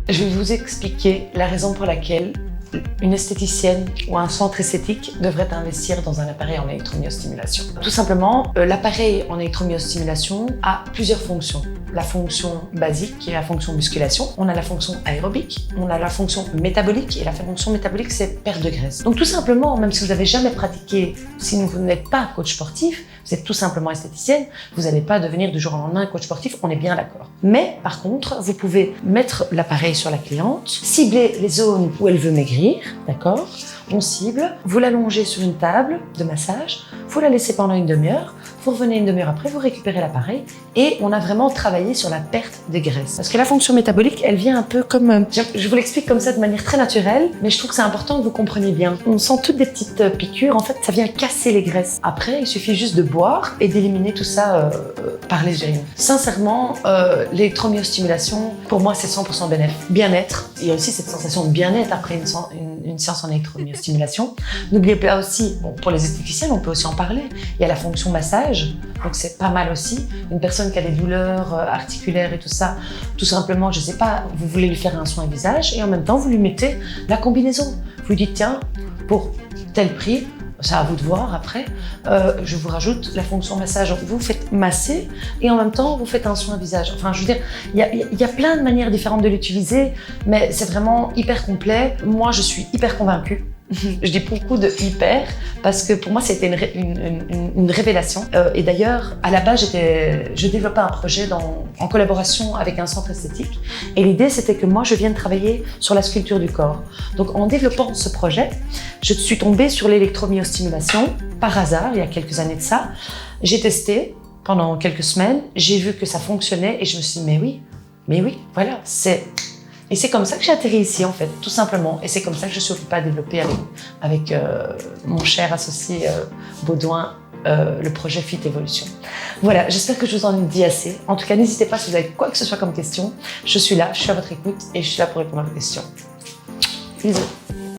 Je vais vous expliquer la raison pour laquelle une esthéticienne ou un centre esthétique devrait investir dans un appareil en électromyostimulation. Tout simplement, l'appareil en électromyostimulation a plusieurs fonctions. La fonction basique qui est la fonction musculation, on a la fonction aérobique, on a la fonction métabolique et la fonction métabolique c'est perte de graisse. Donc tout simplement, même si vous n'avez jamais pratiqué, si vous n'êtes pas coach sportif, vous êtes tout simplement esthéticienne, vous n'allez pas devenir du jour au lendemain coach sportif, on est bien d'accord. Mais par contre, vous pouvez mettre l'appareil sur la cliente, cibler les zones où elle veut maigrir, d'accord? On cible, vous l'allongez sur une table de massage, vous la laissez pendant une demi-heure, vous revenez une demi-heure après, vous récupérez l'appareil et on a vraiment travaillé sur la perte de graisse. Parce que la fonction métabolique, elle vient un peu comme... Je vous l'explique comme ça de manière très naturelle, mais je trouve que c'est important que vous compreniez bien. On sent toutes des petites piqûres, en fait, ça vient casser les graisses. Après, il suffit juste de boire et d'éliminer tout ça par les urines. Sincèrement, l'électromyostimulation, pour moi, c'est 100% bien-être. Il y a aussi cette sensation de bien-être après une séance en électromyostimulation. N'oubliez pas aussi, bon, pour les esthéticiennes, on peut aussi en parler, il y a la fonction massage, donc c'est pas mal aussi. Une personne qui a des douleurs articulaires et tout ça, tout simplement, je sais pas, vous voulez lui faire un soin visage et en même temps, vous lui mettez la combinaison. Vous lui dites, tiens, pour tel prix, c'est à vous de voir après, je vous rajoute la fonction massage. Vous faites masser et en même temps, vous faites un soin visage. Enfin, je veux dire, il y a plein de manières différentes de l'utiliser, mais c'est vraiment hyper complet. Moi, je suis hyper convaincue. Je dis beaucoup de hyper parce que pour moi c'était une révélation et d'ailleurs à la base je développais un projet en collaboration avec un centre esthétique et l'idée c'était que moi je viens de travailler sur la sculpture du corps. Donc en développant ce projet, je suis tombée sur l'électromyostimulation par hasard il y a quelques années de ça. J'ai testé pendant quelques semaines, j'ai vu que ça fonctionnait et je me suis dit mais oui, voilà, Et c'est comme ça que j'ai atterri ici, en fait, tout simplement. Et c'est comme ça que je suis occupée à développer avec mon cher associé Baudouin, le projet Fit Evolution. Voilà, j'espère que je vous en ai dit assez. En tout cas, n'hésitez pas si vous avez quoi que ce soit comme question. Je suis là, je suis à votre écoute et je suis là pour répondre à vos questions. Bisous.